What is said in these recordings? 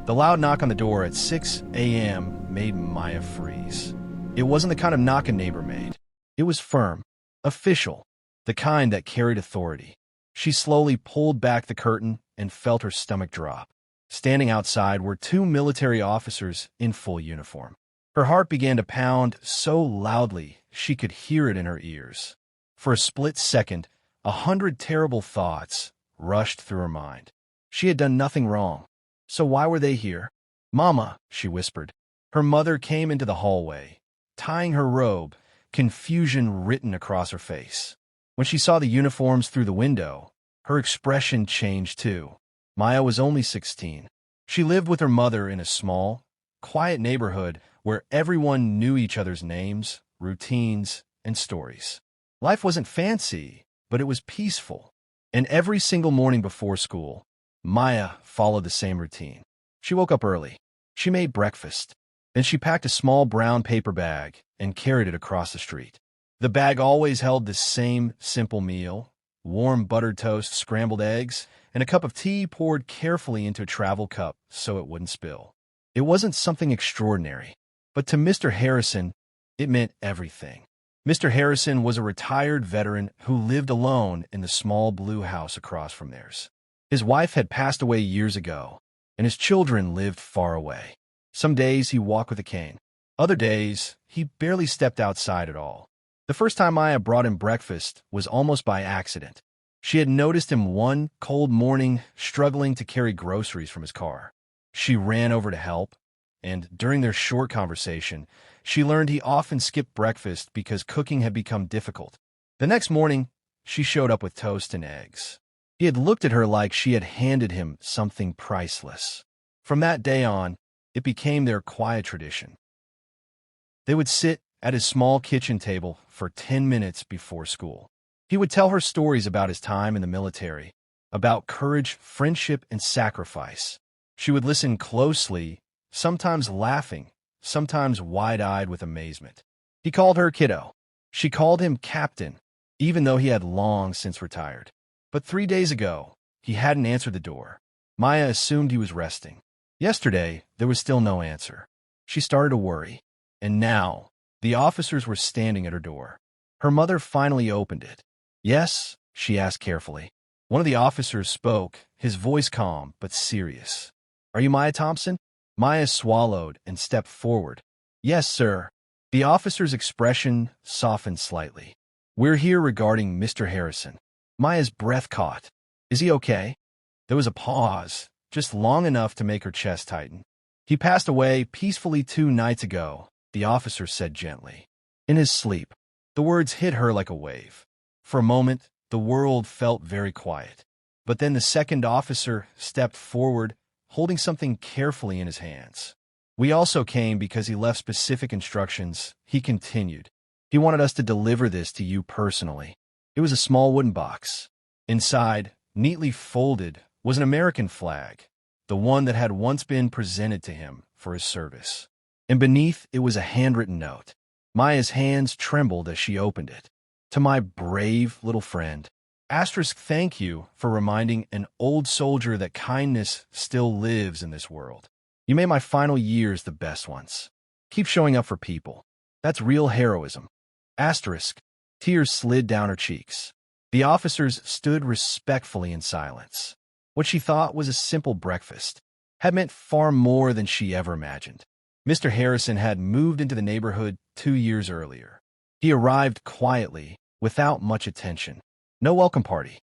The loud knock on the door at 6 a.m. made Maya freeze. It wasn't the kind of knock a neighbor made. It was firm, official, the kind that carried authority. She slowly pulled back the curtain and felt her stomach drop. Standing outside were two military officers in full uniform. Her heart began to pound so loudly she could hear it in her ears. For a split second, 100 terrible thoughts rushed through her mind. She had done nothing wrong. So why were they here? "Mama," she whispered. Her mother came into the hallway, tying her robe, confusion written across her face. When she saw the uniforms through the window, her expression changed too. Maya was only 16. She lived with her mother in a small, quiet neighborhood where everyone knew each other's names, routines, and stories. Life wasn't fancy, but it was peaceful. And every single morning before school, Maya followed the same routine. She woke up early. She made breakfast. Then she packed a small brown paper bag and carried it across the street. The bag always held the same simple meal: warm buttered toast, scrambled eggs, and a cup of tea poured carefully into a travel cup so it wouldn't spill. It wasn't something extraordinary, but to Mr. Harrison, it meant everything. Mr. Harrison was a retired veteran who lived alone in the small blue house across from theirs. His wife had passed away years ago, and his children lived far away. Some days he walked with a cane. Other days, he barely stepped outside at all. The first time Maya brought him breakfast was almost by accident. She had noticed him one cold morning struggling to carry groceries from his car. She ran over to help, and during their short conversation, she learned he often skipped breakfast because cooking had become difficult. The next morning, she showed up with toast and eggs. He had looked at her like she had handed him something priceless. From that day on, it became their quiet tradition. They would sit at his small kitchen table for 10 minutes before school. He would tell her stories about his time in the military, about courage, friendship, and sacrifice. She would listen closely, sometimes laughing, sometimes wide-eyed with amazement. He called her kiddo. She called him captain, even though he had long since retired. But 3 days ago, he hadn't answered the door. Maya assumed he was resting. Yesterday, there was still no answer. She started to worry. And now, the officers were standing at her door. Her mother finally opened it. "Yes?" she asked carefully. One of the officers spoke, his voice calm but serious. "Are you Maya Thompson?" Maya swallowed and stepped forward. "Yes, sir." The officer's expression softened slightly. "We're here regarding Mr. Harrison." Maya's breath caught. "Is he okay?" There was a pause, just long enough to make her chest tighten. "He passed away peacefully 2 nights ago," the officer said gently. "In his sleep." The words hit her like a wave. For a moment, the world felt very quiet. But then the second officer stepped forward, holding something carefully in his hands. "We also came because he left specific instructions," he continued. "He wanted us to deliver this to you personally." It was a small wooden box. Inside, neatly folded, was an American flag, the one that had once been presented to him for his service. And beneath it was a handwritten note. Maya's hands trembled as she opened it. "To my brave little friend. Thank you for reminding an old soldier that kindness still lives in this world. You made my final years the best ones. Keep showing up for people. That's real heroism." Tears slid down her cheeks. The officers stood respectfully in silence. What she thought was a simple breakfast had meant far more than she ever imagined. Mr. Harrison had moved into the neighborhood 2 years earlier. He arrived quietly, without much attention. No welcome party.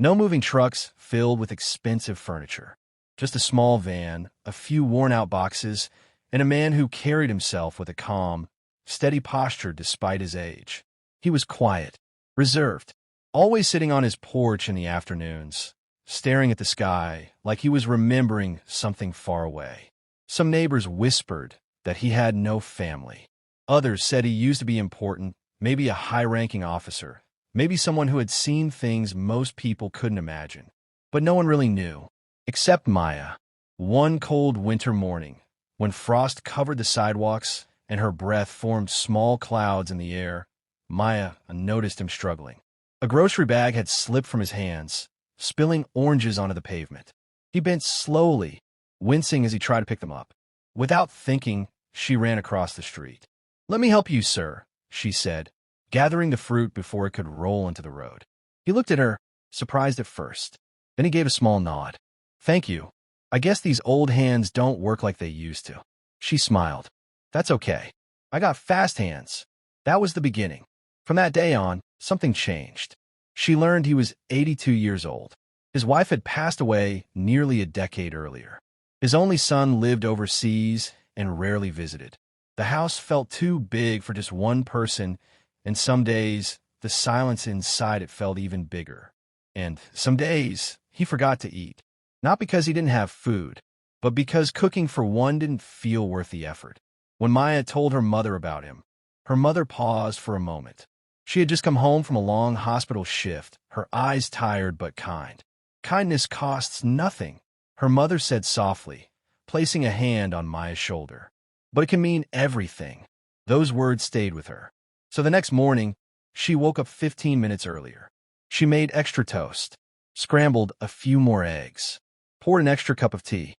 No moving trucks filled with expensive furniture. Just a small van, a few worn-out boxes, and a man who carried himself with a calm, steady posture despite his age. He was quiet, reserved, always sitting on his porch in the afternoons, staring at the sky like he was remembering something far away. Some neighbors whispered that he had no family. Others said he used to be important, maybe a high-ranking officer, maybe someone who had seen things most people couldn't imagine. But no one really knew, except Maya. One cold winter morning, when frost covered the sidewalks and her breath formed small clouds in the air, Maya noticed him struggling. A grocery bag had slipped from his hands, spilling oranges onto the pavement. He bent slowly, wincing as he tried to pick them up. Without thinking, she ran across the street. "Let me help you, sir," she said, gathering the fruit before it could roll into the road. He looked at her, surprised at first. Then he gave a small nod. "Thank you. I guess these old hands don't work like they used to." She smiled. "That's okay. I got fast hands." That was the beginning. From that day on, something changed. She learned he was 82 years old. His wife had passed away nearly a decade earlier. His only son lived overseas and rarely visited. The house felt too big for just one person, and some days, the silence inside it felt even bigger. And some days, he forgot to eat. Not because he didn't have food, but because cooking for one didn't feel worth the effort. When Maya told her mother about him, her mother paused for a moment. She had just come home from a long hospital shift, her eyes tired but kind. "Kindness costs nothing," her mother said softly, placing a hand on Maya's shoulder. "But it can mean everything." Those words stayed with her. So the next morning, she woke up 15 minutes earlier. She made extra toast, scrambled a few more eggs, poured an extra cup of tea.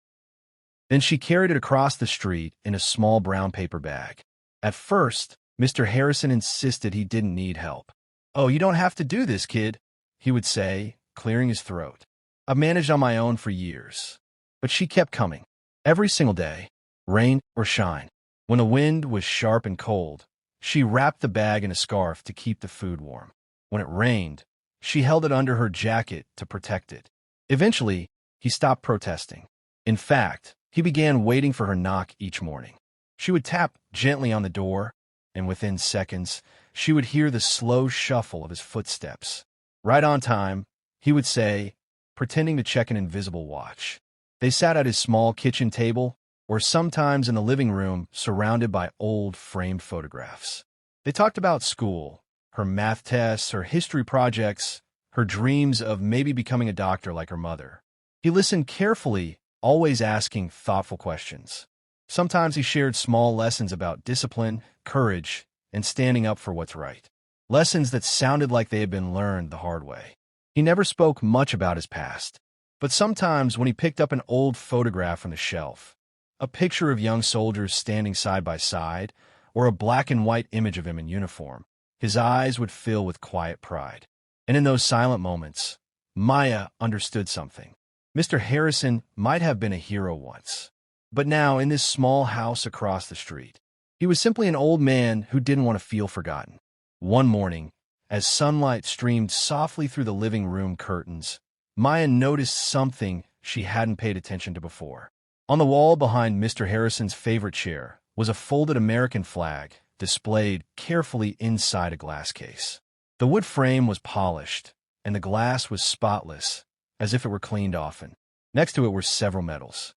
Then she carried it across the street in a small brown paper bag. At first, Mr. Harrison insisted he didn't need help. "Oh, you don't have to do this, kid," he would say, clearing his throat. "I've managed on my own for years." But she kept coming. Every single day, rain or shine. When the wind was sharp and cold, she wrapped the bag in a scarf to keep the food warm. When it rained, she held it under her jacket to protect it. Eventually, he stopped protesting. In fact, he began waiting for her knock each morning. She would tap gently on the door, and within seconds, she would hear the slow shuffle of his footsteps. "Right on time," he would say, pretending to check an invisible watch. They sat at his small kitchen table, or sometimes in the living room, surrounded by old framed photographs. They talked about school, her math tests, her history projects, her dreams of maybe becoming a doctor like her mother. He listened carefully, always asking thoughtful questions. Sometimes he shared small lessons about discipline, courage, and standing up for what's right. Lessons that sounded like they had been learned the hard way. He never spoke much about his past, but sometimes when he picked up an old photograph from the shelf, a picture of young soldiers standing side by side, or a black and white image of him in uniform, his eyes would fill with quiet pride. And in those silent moments, Maya understood something. Mr. Harrison might have been a hero once, but now in this small house across the street, he was simply an old man who didn't want to feel forgotten. One morning, as sunlight streamed softly through the living room curtains, Maya noticed something she hadn't paid attention to before. On the wall behind Mr. Harrison's favorite chair was a folded American flag displayed carefully inside a glass case. The wood frame was polished, and the glass was spotless, as if it were cleaned often. Next to it were several medals.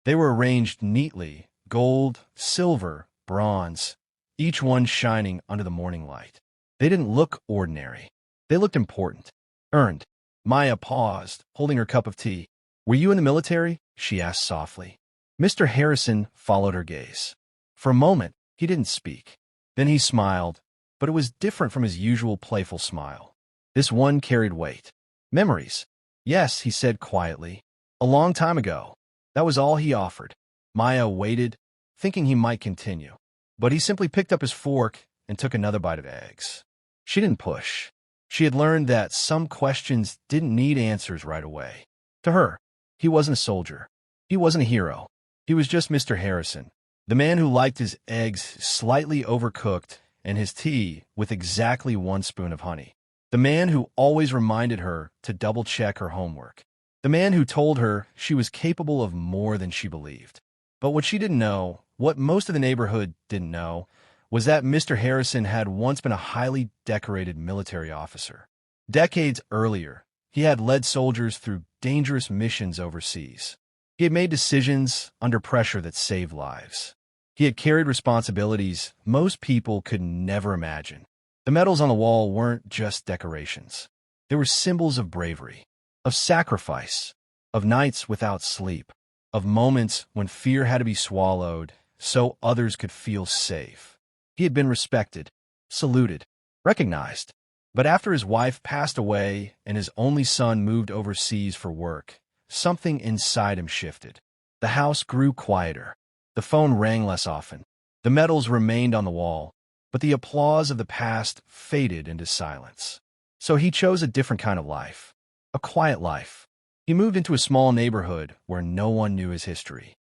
They were arranged neatly, gold, silver, bronze, each one shining under the morning light. They didn't look ordinary. They looked important. Earned. Maya paused, holding her cup of tea. "Were you in the military?" she asked softly. Mr. Harrison followed her gaze. For a moment, he didn't speak. Then he smiled, but it was different from his usual playful smile. This one carried weight. "Memories." "Yes," he said quietly. "A long time ago." That was all he offered. Maya waited, thinking he might continue. But he simply picked up his fork and took another bite of eggs. She didn't push. She had learned that some questions didn't need answers right away. To her, he wasn't a soldier. He wasn't a hero. He was just Mr. Harrison, the man who liked his eggs slightly overcooked and his tea with exactly 1 spoon of honey. The man who always reminded her to double-check her homework. The man who told her she was capable of more than she believed. But what she didn't know, what most of the neighborhood didn't know, was that Mr. Harrison had once been a highly decorated military officer. Decades earlier, he had led soldiers through dangerous missions overseas. He had made decisions under pressure that saved lives. He had carried responsibilities most people could never imagine. The medals on the wall weren't just decorations. They were symbols of bravery, of sacrifice, of nights without sleep, of moments when fear had to be swallowed so others could feel safe. He had been respected, saluted, recognized. But after his wife passed away and his only son moved overseas for work, something inside him shifted. The house grew quieter. The phone rang less often. The medals remained on the wall, but the applause of the past faded into silence. So he chose a different kind of life, a quiet life. He moved into a small neighborhood where no one knew his history.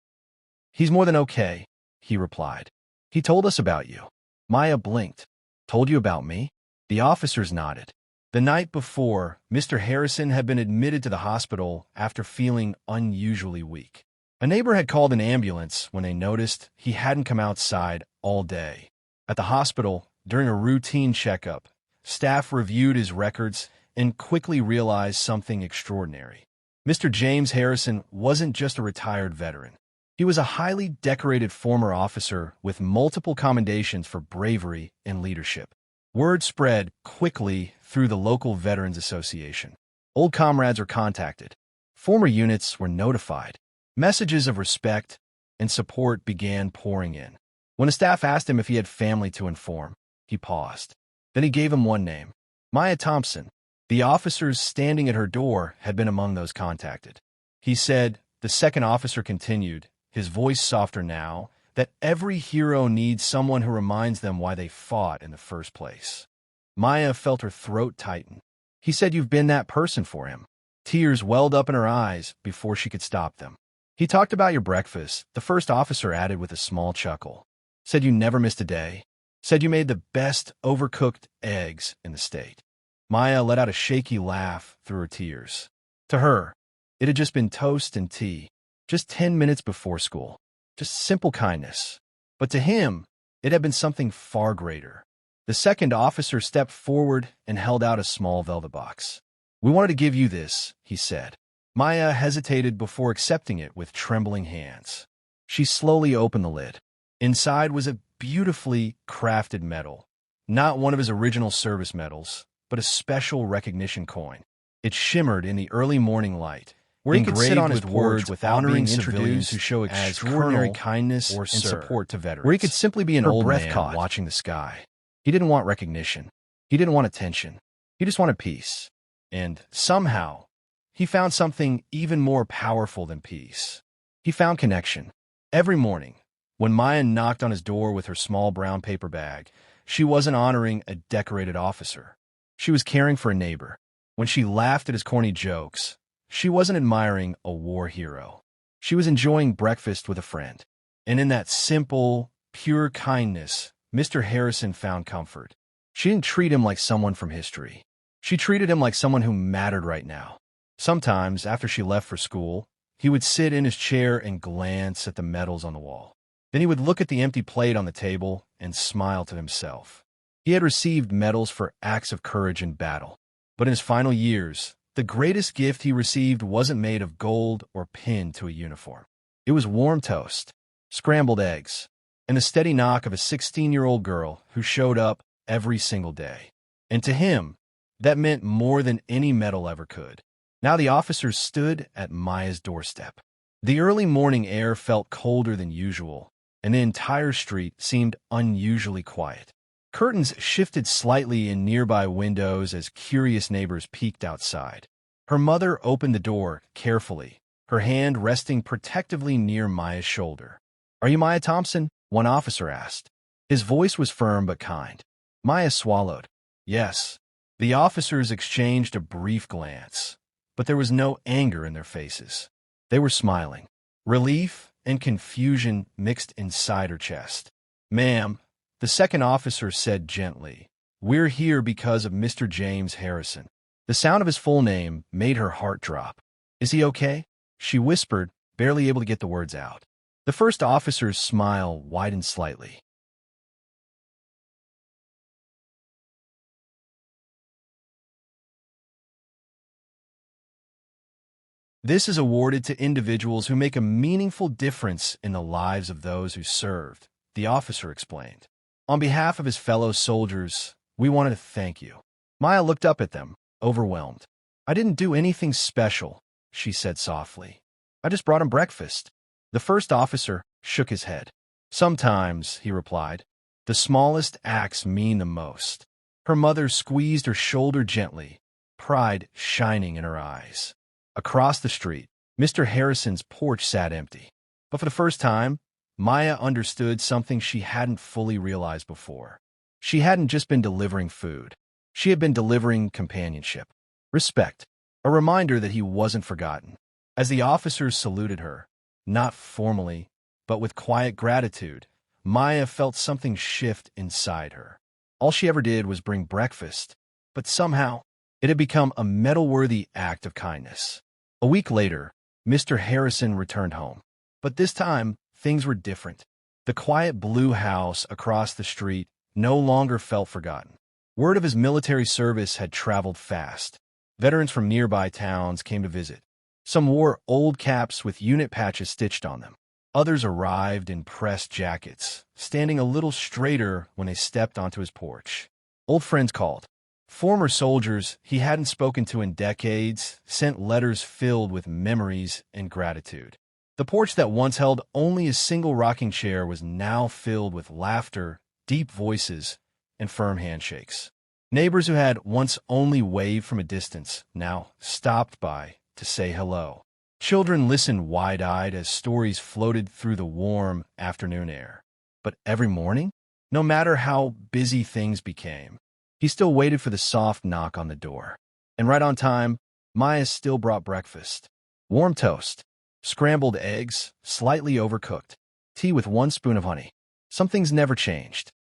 "He's more than okay," he replied. "He told us about you." Maya blinked. "Told you about me?" The officers nodded. The night before, Mr. Harrison had been admitted to the hospital after feeling unusually weak. A neighbor had called an ambulance when they noticed he hadn't come outside all day. At the hospital, during a routine checkup, staff reviewed his records and quickly realized something extraordinary. Mr. James Harrison wasn't just a retired veteran. He was a highly decorated former officer with multiple commendations for bravery and leadership. Word spread quickly through the local Veterans Association. Old comrades were contacted. Former units were notified. Messages of respect and support began pouring in. When the staff asked him if he had family to inform, he paused. Then he gave him one name, Maya Thompson. The officers standing at her door had been among those contacted. He said, the second officer continued, his voice softer now, that every hero needs someone who reminds them why they fought in the first place. Maya felt her throat tighten. He said, "You've been that person for him." Tears welled up in her eyes before she could stop them. "He talked about your breakfast," the first officer added with a small chuckle. "Said you never missed a day. Said you made the best overcooked eggs in the state." Maya let out a shaky laugh through her tears. To her, it had just been toast and tea, just 10 minutes before school. Just simple kindness. But to him, it had been something far greater. The second officer stepped forward and held out a small velvet box. "We wanted to give you this," he said. Maya hesitated before accepting it with trembling hands. She slowly opened the lid. Inside was a beautifully crafted medal. Not one of his original service medals, but a special recognition coin. It shimmered in the early morning light, where he could sit on his porch without being introduced, who show extraordinary kindness and support to veterans. Where he could simply be an old man watching the sky. He didn't want recognition. He didn't want attention. He just wanted peace. And somehow, he found something even more powerful than peace. He found connection. Every morning, when Maya knocked on his door with her small brown paper bag, she wasn't honoring a decorated officer. She was caring for a neighbor. When she laughed at his corny jokes, she wasn't admiring a war hero. She was enjoying breakfast with a friend. And in that simple, pure kindness, Mr. Harrison found comfort. She didn't treat him like someone from history. She treated him like someone who mattered right now. Sometimes, after she left for school, he would sit in his chair and glance at the medals on the wall. Then he would look at the empty plate on the table and smile to himself. He had received medals for acts of courage in battle. But in his final years, the greatest gift he received wasn't made of gold or pinned to a uniform. It was warm toast, scrambled eggs, and the steady knock of a 16-year-old girl who showed up every single day. And to him, that meant more than any medal ever could. Now the officers stood at Maya's doorstep. The early morning air felt colder than usual, and the entire street seemed unusually quiet. Curtains shifted slightly in nearby windows as curious neighbors peeked outside. Her mother opened the door carefully, her hand resting protectively near Maya's shoulder. "Are you Maya Thompson?" one officer asked. His voice was firm but kind. Maya swallowed. "Yes." The officers exchanged a brief glance, but there was no anger in their faces. They were smiling. Relief and confusion mixed inside her chest. "Ma'am," the second officer said gently, "we're here because of Mr. James Harrison." The sound of his full name made her heart drop. "Is he okay?" she whispered, barely able to get the words out. The first officer's smile widened slightly. "This is awarded to individuals who make a meaningful difference in the lives of those who served," the officer explained. "On behalf of his fellow soldiers, we wanted to thank you." Maya looked up at them, overwhelmed. "I didn't do anything special," she said softly. "I just brought him breakfast." The first officer shook his head. "Sometimes," he replied, "the smallest acts mean the most." Her mother squeezed her shoulder gently, pride shining in her eyes. Across the street, Mr. Harrison's porch sat empty. But for the first time, Maya understood something she hadn't fully realized before. She hadn't just been delivering food. She had been delivering companionship, respect, a reminder that he wasn't forgotten. As the officers saluted her, not formally, but with quiet gratitude, Maya felt something shift inside her. All she ever did was bring breakfast, but somehow it had become a medal-worthy act of kindness. A week later, Mr. Harrison returned home. But this time, things were different. The quiet blue house across the street no longer felt forgotten. Word of his military service had traveled fast. Veterans from nearby towns came to visit. Some wore old caps with unit patches stitched on them. Others arrived in pressed jackets, standing a little straighter when they stepped onto his porch. Old friends called. Former soldiers he hadn't spoken to in decades sent letters filled with memories and gratitude. The porch that once held only a single rocking chair was now filled with laughter, deep voices, and firm handshakes. Neighbors who had once only waved from a distance now stopped by to say hello. Children listened wide-eyed as stories floated through the warm afternoon air. But every morning, no matter how busy things became, he still waited for the soft knock on the door. And right on time, Maya still brought breakfast. Warm toast, scrambled eggs, slightly overcooked, tea with 1 spoon of honey. Some things never changed.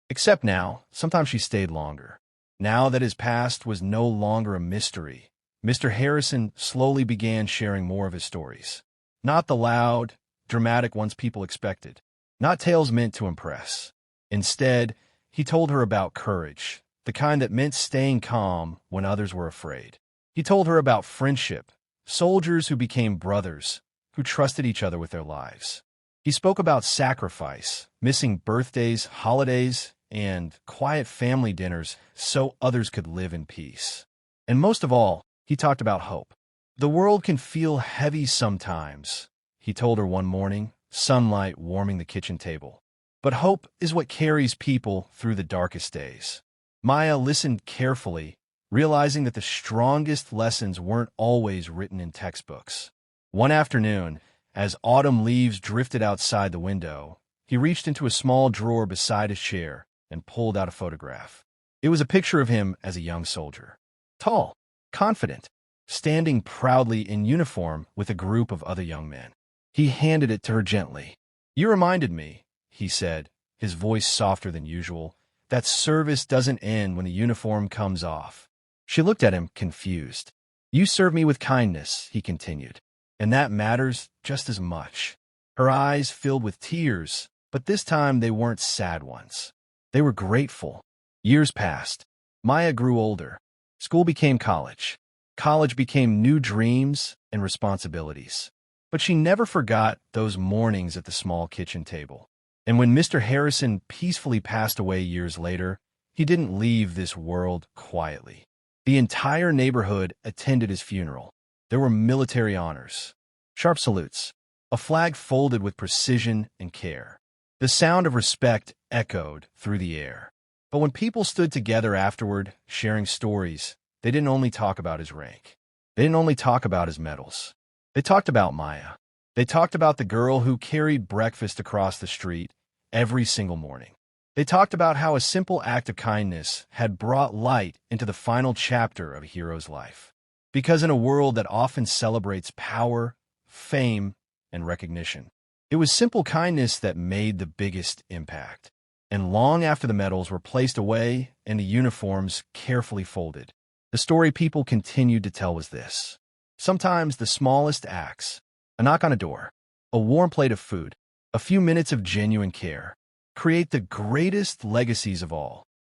Except now, sometimes she stayed longer. Now that his past was no longer a mystery, Mr. Harrison slowly began sharing more of his stories. Not the loud, dramatic ones people expected. Not tales meant to impress. Instead, he told her about courage, the kind that meant staying calm when others were afraid. He told her about friendship, soldiers who became brothers, who trusted each other with their lives. He spoke about sacrifice, missing birthdays, holidays, and quiet family dinners so others could live in peace. And most of all, he talked about hope. The world can feel heavy sometimes, he told her one morning, sunlight warming the kitchen table. But hope is what carries people through the darkest days. Maya listened carefully, realizing that the strongest lessons weren't always written in textbooks. One afternoon, as autumn leaves drifted outside the window, he reached into a small drawer beside his chair and pulled out a photograph. It was a picture of him as a young soldier. Tall, confident, standing proudly in uniform with a group of other young men. He handed it to her gently. "You reminded me," he said, his voice softer than usual, "that service doesn't end when the uniform comes off." She looked at him, confused. "You serve me with kindness," he continued, "and that matters just as much." Her eyes filled with tears, but this time they weren't sad ones. They were grateful. Years passed. Maya grew older. School became college. College became new dreams and responsibilities. But she never forgot those mornings at the small kitchen table. And when Mr. Harrison peacefully passed away years later, he didn't leave this world quietly. The entire neighborhood attended his funeral. There were military honors, sharp salutes, a flag folded with precision and care. The sound of respect echoed through the air. But when people stood together afterward, sharing stories, they didn't only talk about his rank. They didn't only talk about his medals. They talked about Maya. They talked about the girl who carried breakfast across the street every single morning. They talked about how a simple act of kindness had brought light into the final chapter of a hero's life. Because in a world that often celebrates power, fame, and recognition, it was simple kindness that made the biggest impact. And long after the medals were placed away and the uniforms carefully folded, the story people continued to tell was this. Sometimes the smallest acts, a knock on a door, a warm plate of food, a few minutes of genuine care, create the greatest legacies of all.